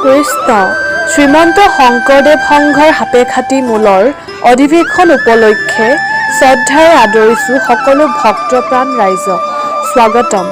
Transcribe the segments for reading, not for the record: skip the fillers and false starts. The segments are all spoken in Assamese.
কৃষ্ণ শ্ৰীমন্ত শংকৰদেৱ সংঘৰ সাপেখাতি মূলৰ অধিৱেশন উপলক্ষে শ্ৰদ্ধাৰে আদৰিছোঁ সকলো ভক্তপ্ৰাণ ৰাইজক। স্বাগতম।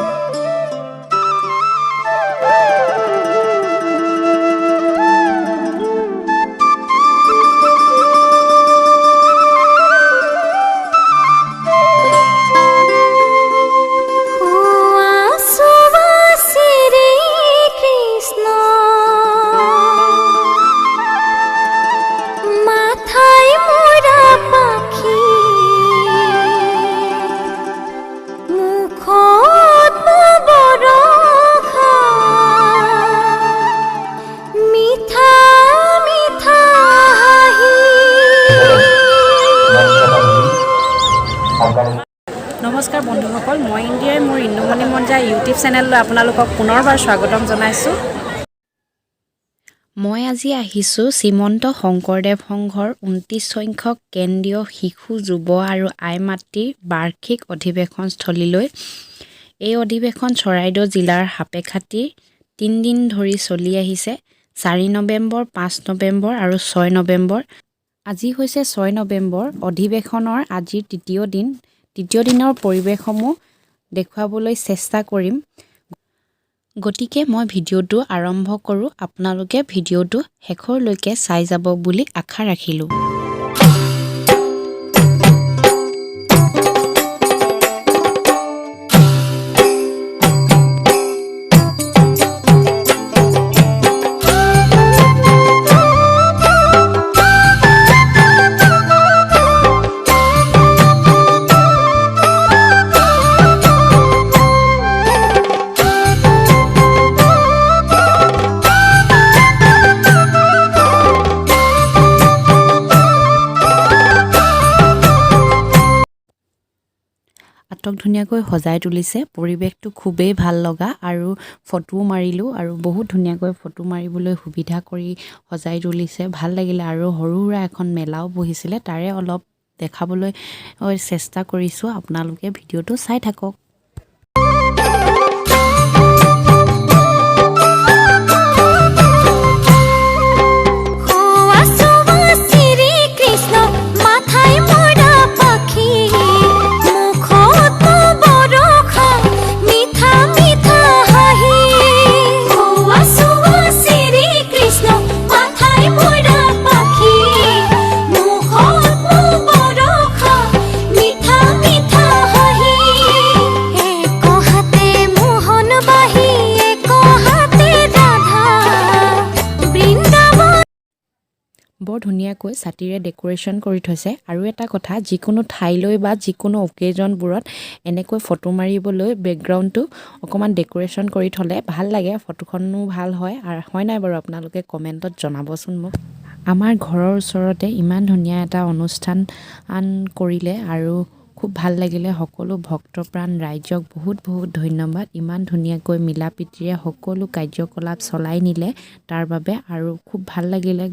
নমস্কাৰ বন্ধুসকল, মই ইণ্ডিয়াৰ মোৰ ইন্দুমণি মঞ্জা ইউটিউব চেনেললৈ আপোনালোকক পুনৰবাৰ স্বাগতম জনাইছোঁ। মই আজি আহিছোঁ শ্ৰীমন্ত শংকৰদেৱ সংঘৰ 29 সংখ্যক কেন্দ্ৰীয় শিশু যুৱ আৰু আই মাতৃৰ বাৰ্ষিক অধিৱেশনস্থলীলৈ। এই অধিৱেশন চৰাইদেউ জিলাৰ সাপেখাতি 3 দিন ধৰি চলি আহিছে। 4 নৱেম্বৰ, 5 নৱেম্বৰ আৰু 6 নৱেম্বৰ। আজি হৈছে 6 নৱেম্বৰ। অধিৱেশনৰ আজিৰ তৃতীয় দিনৰ পৰিৱেশসমূহ দেখুৱাবলৈ চেষ্টা কৰিম। গতিকে মই ভিডিঅ'টো আৰম্ভ কৰোঁ। আপোনালোকে ভিডিঅ'টো শেষৰলৈকে চাই যাব বুলি আশা ৰাখিলোঁ। আটক ধুনীয়াকৈ সজাই তুলিছে। পৰিৱেশটো খুবেই ভাল লগা আৰু ফটোও মাৰিলোঁ আৰু বহুত ধুনীয়াকৈ ফটো মাৰিবলৈ সুবিধা কৰি সজাই তুলিছে। ভাল লাগিলে আৰু সৰু সুৰা এখন মেলাও বহিছিলে, তাৰে অলপ দেখাবলৈ চেষ্টা কৰিছোঁ। আপোনালোকে ভিডিঅ'টো চাই থাকক। বৰ ধুনীয়াকৈ ছাতিৰে ডেকোৰেশ্যন কৰি থৈছে। আৰু এটা কথা, যিকোনো ঠাইলৈ বা যিকোনো অকেজনবোৰত এনেকৈ ফটো মাৰিবলৈ বেকগ্ৰাউণ্ডটো অকণমান ডেকোৰেশ্যন কৰি থ'লে ভাল লাগে, ফটোখনো ভাল হয়। আৰু হয় নাই বাৰু, আপোনালোকে কমেণ্টত জনাবচোন মোক। আমাৰ ঘৰৰ ওচৰতে ইমান ধুনীয়া এটা অনুষ্ঠান কৰিলে আৰু খুব ভাল লাগিলে। সকলো ভক্তপ্ৰাণ ৰাইজক বহুত বহুত ধন্যবাদ। ইমান ধুনীয়াকৈ মিলা প্ৰীতিৰে সকলো কাৰ্যকলাপ চলাই নিলে তাৰ বাবে। আৰু খুব ভাল লাগিলে,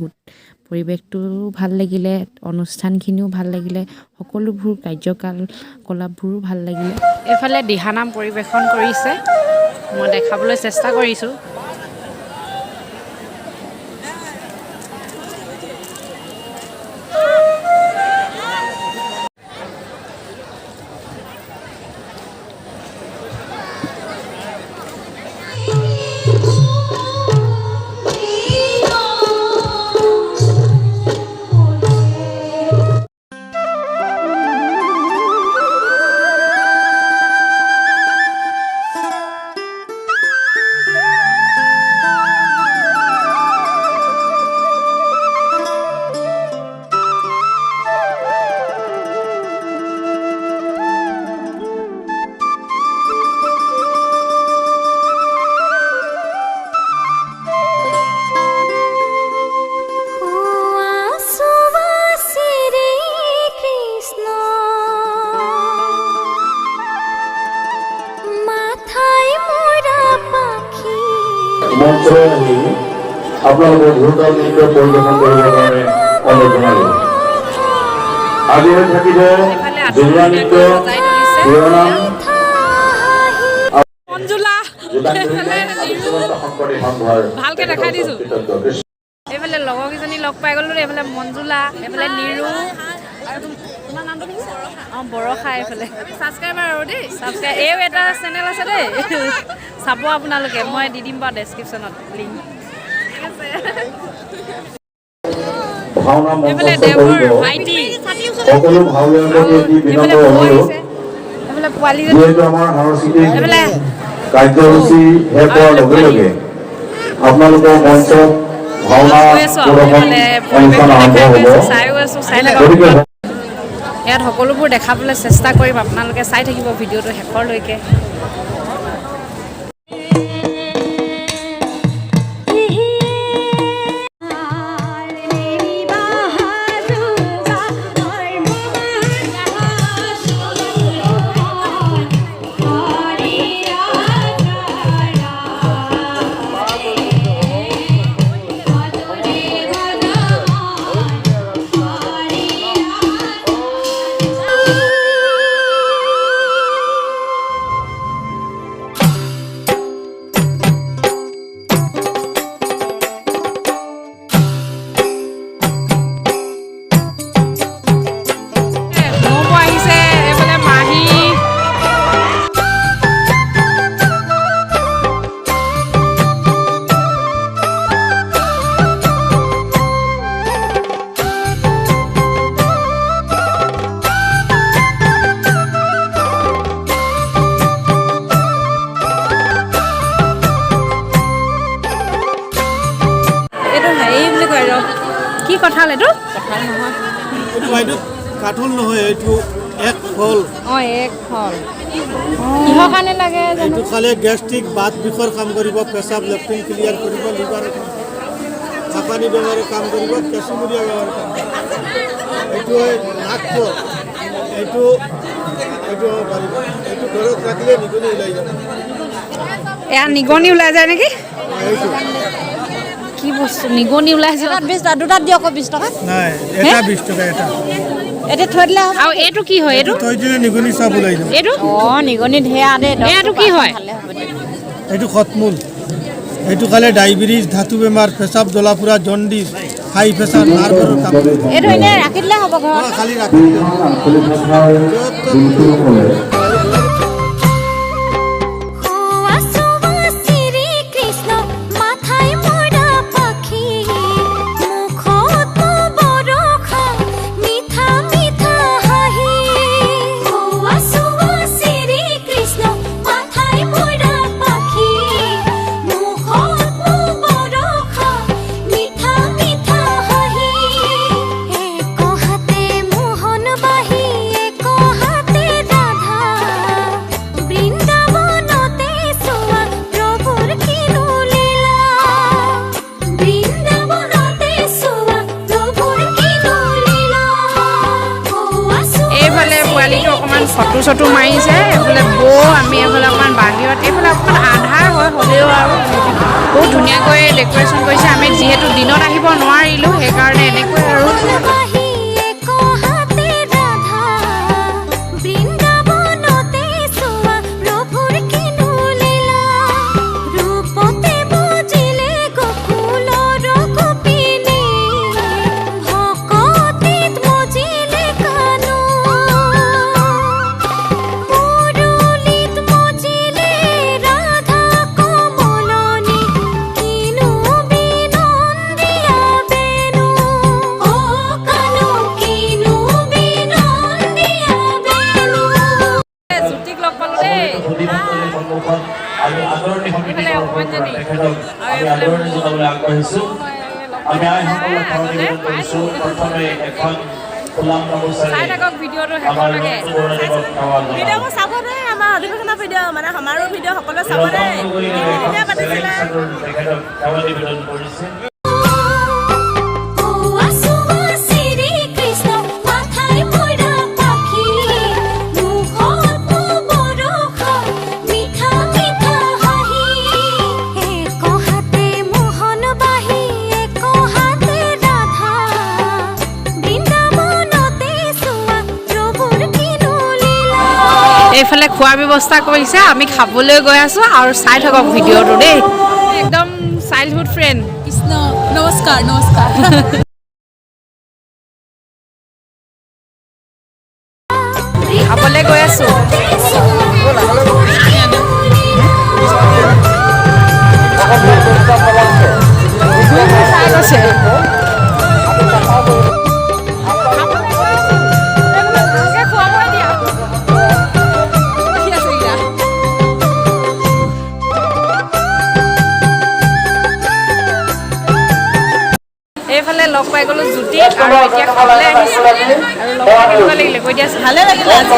পৰিৱেশটোও ভাল লাগিলে, অনুষ্ঠানখিনিও ভাল লাগিলে, সকলোবোৰ কাৰ্যকলাপবোৰো ভাল লাগিলে। এইফালে দিহানাম পৰিৱেশন কৰিছে, মই দেখাবলৈ চেষ্টা কৰিছোঁ। মঞ্চলৈ আহি আপোনালোকে ঢোলতাল নৃত্য পৰিৱেশন কৰিবৰ কাৰণে অনুৰোধ জনালোঁ। আজি হৈ থাকিব জুমুৰা নৃত্য, শিৰোনাম, যোগদান কৰিলে আমি শ্ৰীমন্ত শংকৰদেৱ সংঘৰ ভালকে দেখাই দিছো। কৃতজ্ঞ। এইফালে লগৰকেইজনী লগ পাই গ'লো, এইফালে মঞ্জুলা, এইফালে নিৰু আৰু তোমাৰ নামটো কি? অঁ বৰষা। এইফালে ছাবস্ক্ৰাইবাৰ আৰু দেই, ছাবস্ক্ৰাইব এইও এটা চেনেল আছে দেই, চাব আপোনালোকে, মই দি দিম বাৰু ডেছক্ৰিপশ্যনত লিংক। ঠিক আছে। ভাওনা এইফালে মঞ্চস্থ দেৱৰ কৰিব ভাইটি, সকলো ভাৱৰীয়াকে এটি এইফালে বিনম্ৰ বৌ অনুৰোধ, আহিছে, এইফালে পোৱালীজনী, যিহেতু আমাৰ সাংস্কৃতিক এইফালে কাৰ্যসূচী শেষ হোৱাৰ লগে লগে আপোনালোকৰ মঞ্চত ভাওনা গৈ আছোঁ আৰু প্ৰদৰ্শন এইফালে অনুষ্ঠান পৰিৱেশটো আৰম্ভ দেখাই গৈ হ'ব। আছোঁ, চাইও আছোঁ, চাই থাকক। গতিকে ইয়াত সকলোবোৰ দেখাবলৈ চেষ্টা কৰিম, আপোনালোকে চাই থাকিব ভিডিঅ'টো শেষৰলৈকে। কি কঁঠাল এইটো? এইটো বাইদেউ কাঠল নহয়, এইটো এক ফল। অঁ এক ফল। কিহৰ কাৰণে লাগে জানো? এইটো খালে গেষ্ট্ৰিক বাত বিষৰ কাম কৰিব, পেচাব লেট্ৰিন ক্লিয়াৰ কৰিব, লিভাৰৰ হাঁপানি বেমাৰৰ কাম কৰিব, কেঁচুমুৰীয়া বেমাৰৰ কাম কৰিব। এইটো হয় নাকফল, এইটো এইটো হ'ব পাৰিব, এইটো ঘৰত ৰাখিলে নিগনি ওলাই যাব। এয়া নিগনি ওলাই যায় নেকি? এইটো কি বস্তু নিগনি ওলাইছে? দুটাত দিয়ক 20 টকা। নাই, এটা 20 টকা এটা। এতিয়া থৈ দিলে হ'ব। আৰু এইটো কি হয়? এইটো থৈ দিলে নিগনি চব ওলাই যাব। এইটো অঁ নিগনি ঢেৰ দে। এইটো কি হয়? এইটো খতমূল, এইটো খালে ডায়েবেটিছ, ধাতু বেমাৰ, পেচাব জ্বলা ফুৰা, জণ্ডিছ, হাই প্ৰেছাৰ, নাৰ্ভৰ কাম কৰিব। এইটো এনেই ৰাখি দিলে হ'ব ঘৰত। খালি ৰাখি দিলে আঞ্চলিক ভাষাৰ শিল্পীসকলে ফটো চটো মাৰিছে। এইফালে বৌ, আমি এইফালে অকণমান বাহিৰত, এইফালে অকণমান আন্ধাৰ হয় হ'লেও আৰু বহুত ধুনীয়াকৈ ডেক'ৰেশ্যন কৰিছে। আমি যিহেতু দিনত আহিব নোৱাৰিলোঁ, সেইকাৰণে এনেকৈ আৰু আমি আদৰণি সমিতিৰ তেখেতক আমি আদৰণি জনাবলৈ আগবাঢ়িছোঁ। আমি আইসকলক সেৱা নিবেদন কৰিছোঁ। প্ৰথমে এখন ফুলাম গামোচাৰে ভিডিঅ'টো আমাৰ ৰত্নবৰণদেৱক সেৱা জনাওঁ। ভিডিঅ'বোৰ চাব দেই, আমাৰ অধিৱেশনৰ ভিডিঅ' মানে আমাৰো ভিডিঅ' সকলোৱে চাব দেই। তেখেতক সেৱা নিবেদন কৰিছে। এইফালে এইফালে খোৱাৰ ব্যৱস্থা কৰিছে আমি খাবলৈ গৈ আছোঁ আৰু চাই থাকক ভিডিঅ'টো দেই একদম চাইল্ডহুড ফ্ৰেণ্ড কৃষ্ণ নমস্কাৰ নমস্কাৰ খাবলৈ গৈ আছোঁ চাই গৈছে এইফালে লগ পাই গ'লো জ্যোতি আৰু এতিয়া খাবলৈ আহিছোঁ আৰু লগ পাই কেনেকুৱা লাগিলে কৈ দিয়াচোন ভালে লাগিলে আজি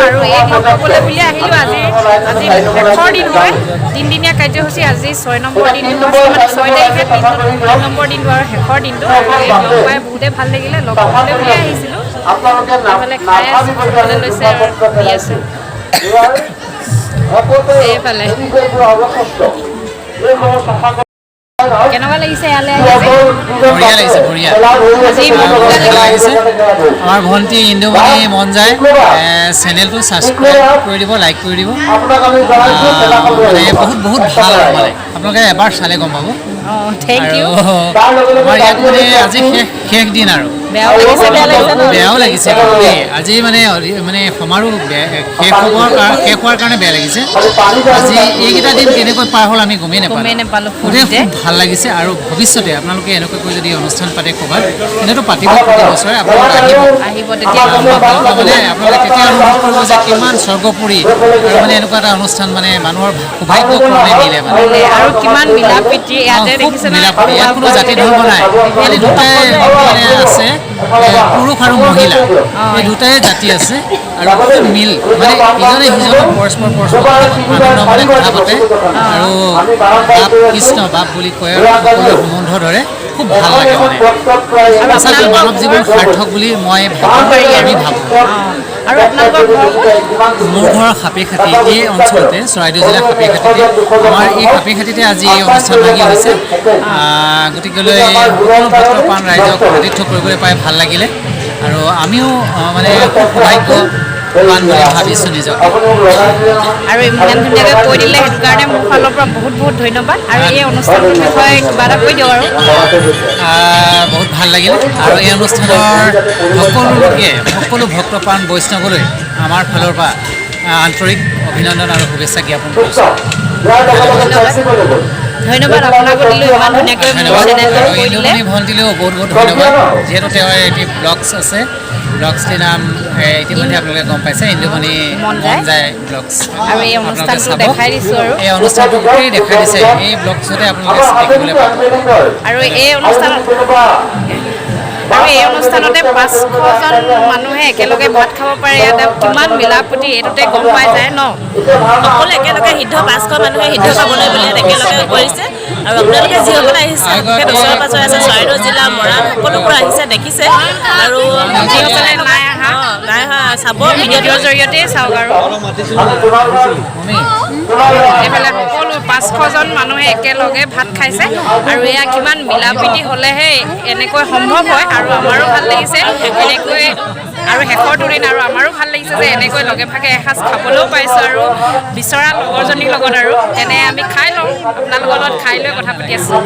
আৰু এই লগ পাবলৈ বুলি আহিলোঁ আজি শেষৰ দিন হয় তিনিদিনীয়া কাৰ্যসূচী আজি 6 নম্বৰ দিনটো মানে 6 তাৰিখে 3 নম্বৰ দিনটো আৰু শেষৰ দিনটো লগ পাই বহুতে ভাল লাগিলে লগ পাবলৈ বুলি আহিছিলোঁ এইফালে খাই আছোঁ খাবলৈ লৈছে আৰু দি আছোঁ এইফালে কেনেকুৱা লাগিছে ইয়ালৈ বঢ়িয়া লাগিছে বঢ়িয়া লাগিছে আমাৰ ভণ্টি ইন্দুমণি মন যায় চেনেলটো ছাবস্ক্ৰাইব কৰি দিব লাইক কৰি দিব মানে বহুত ভাল আৰু মানে আপোনালোকে এবাৰ চালে গম পাব থেংক ইউ আমাৰ ইয়াত মানে আজি শেষ দিন আৰু বেয়াও লাগিছে দেই আজি মানে সমাৰোহ শেষ হোৱাৰ কাৰণে বেয়া লাগিছে আজি এইকেইটা দিন কেনেকৈ পাৰ হ'ল আমি গমেই নাপালোঁ খুব ভাল লাগিছে আৰু ভৱিষ্যতে আপোনালোকে এনেকুৱাকৈ যদি অনুষ্ঠান পাতে ক'ৰবাত এনেতো পাতিব প্ৰতি বছৰে আপোনালোকে আহিব তেতিয়া মানে আপোনালোকে তেতিয়া অনুভৱ কৰিব যে কিমান স্বৰ্গপুৰী আৰু মানে এনেকুৱা এটা অনুষ্ঠান মানে মানুহৰ সৌভাগ্যক্ৰমে মিলে মানে আৰু কিমান মিলা প্ৰীতি ইয়াতে দেখিছে ইয়াত কোনো জাতি ধৰ্ম নাই খালি দুটাই মানে আছে পুৰুষ আৰু মহিলা এই দুটাই জাতি আছে আৰু বহুত মিল মানে ইজনে সিজনক পৰস্পৰ আনন্দ মানে কথা পাতে আৰু বাপ কৃষ্ণ বাপ বুলি কয় আৰু সকলোৱে সম্বন্ধ ধৰে খুব ভাল লাগে মানে আচলতে মানৱ জীৱন সাৰ্থক বুলি মই আমি ভাবোঁ আৰু আপোনালোকৰ মোৰ ঘৰ সাপেখাতি এই অঞ্চলতে চৰাইদেউ জিলাৰ সাপেখাতিতে আমাৰ এই সাপেখাতিতে আজি এই অনুষ্ঠান ভাগি হৈছে গতিকেলৈ সকলো ভক্তপ্ৰাণ ৰাইজক আতিথ্য কৰিবলৈ পাই ভাল লাগিলে আৰু আমিও মানে খুব সৌভাগ্যৱান বুলি ভাবিছোঁ নিজক আৰু ইমান ধুনীয়াকৈ কৈ দিলে সেইটো কাৰণে মোৰ ফালৰ পৰা বহুত ধন্যবাদ আৰু এই অনুষ্ঠানটোৰ বিষয়ে কিবা এটা কৈ দিয়ক আৰু বহুত ভাল লাগিল আৰু এই অনুষ্ঠানৰ সকলো ভক্তপ্ৰাণ বৈষ্ণৱলৈ আমাৰ ফালৰ পৰা আন্তৰিক অভিনন্দন আৰু শুভেচ্ছা জ্ঞাপন কৰিছোঁ ধন্যবাদ আপোনাকো দিলোঁ ইমান ধুনীয়াকৈ ইন্দুমণি ভণ্টিলৈও বহুত ধন্যবাদ যিহেতু তেওঁৰ এটি ব্লগছ আছে ব্লগছটিৰ নাম ইতিমধ্যে আপোনালোকে গম পাইছে ইন্দুমণি মন যায় ব্লগছ আৰু এই অনুষ্ঠানটো দেখাই দিছোঁ আৰু এই অনুষ্ঠানটো গোটেই দেখাই দিছে এই ব্লগছতে আপোনালোকে দেখিবলৈ পাব আৰু এই অনুষ্ঠানতে 500জন মানুহে একেলগে ভাত খাব পাৰে ইয়াতে কিমান মিলা প্ৰীতি এইটোতে গম পাই যায় ন সকলো একেলগে সিদ্ধ 500 মানুহে সিদ্ধ খাবলৈ বুলি একেলগে কৰিছে আৰু আপোনালোকে যিসকলে আহিছে ওচৰে পাঁজৰে আছে চৰাইদেউ জিলা মৰাণ সকলোবোৰ আহিছে দেখিছে আৰু যিসকলে নাই অহা চাব ভিডিঅ'টোৰ জৰিয়তে চাওক আৰু এইফালে সকলো 500জন মানুহে একেলগে ভাত খাইছে আৰু এয়া কিমান মিলা প্ৰীতি হ'লেহে এনেকৈ সম্ভৱ হয় আৰু আমাৰো ভাল লাগিছে এনেকৈ আৰু শেষৰ দুদিন আৰু আমাৰো ভাল লাগিছে যে এনেকৈ লগে ভাগে এসাঁজ খাবলৈও পাইছোঁ আৰু বিচৰা লগৰজনীৰ লগত আৰু তেনে আমি খাই লওঁ আপোনালোকৰ লগত খাই লৈ কথা পাতি আছোঁ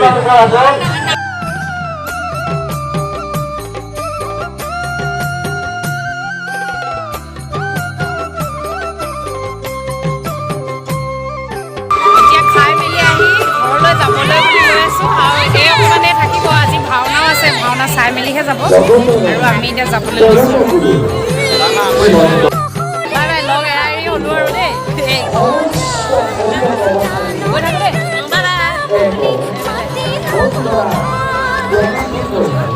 এতিয়া খাই মেলি আহি ঘৰলৈ যাবলৈ বুলি গৈ আছোঁ আৰু এই অকণমানে থাকিব আজি ভাওনাও আছে ভাওনা চাই মেলিহে যাব আৰু আমি এতিয়া যাবলৈ লৈছোঁ বাই বাই লগ এৰি হ'লোঁ আৰু দেই গৈ থাকোঁ দেই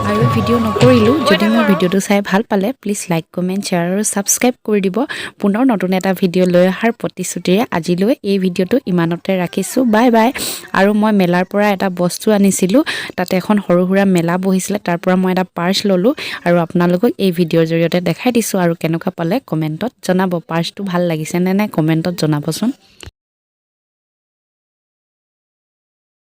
আৰু ভিডিঅ' ভিডিঅ' নকৰিলোঁ যদি মোৰ ভিডিঅ'টো চাই ভাল পালে প্লিজ লাইক কমেণ্ট শ্বেয়াৰ আৰু ছাবস্ক্ৰাইব কৰি দিব পুনৰ নতুন এটা ভিডিঅ' লৈ অহাৰ প্ৰতিশ্ৰুতিৰে আজিলৈ এই ভিডিঅ'টো ইমানতে ৰাখিছোঁ বাই বাই আৰু মই মেলাৰ পৰা এটা বস্তু আনিছিলোঁ তাতে এখন সৰু সুৰা মেলা বহিছিলে তাৰ পৰা মই এটা পাৰ্চ ল'লোঁ আৰু আপোনালোকক এই ভিডিঅ'ৰ জৰিয়তে দেখাই দিছোঁ আৰু কেনেকুৱা পালে কমেণ্টত জনাব পাৰ্চটো ভাল লাগিছে নে নাই কমেণ্টত জনাবচোন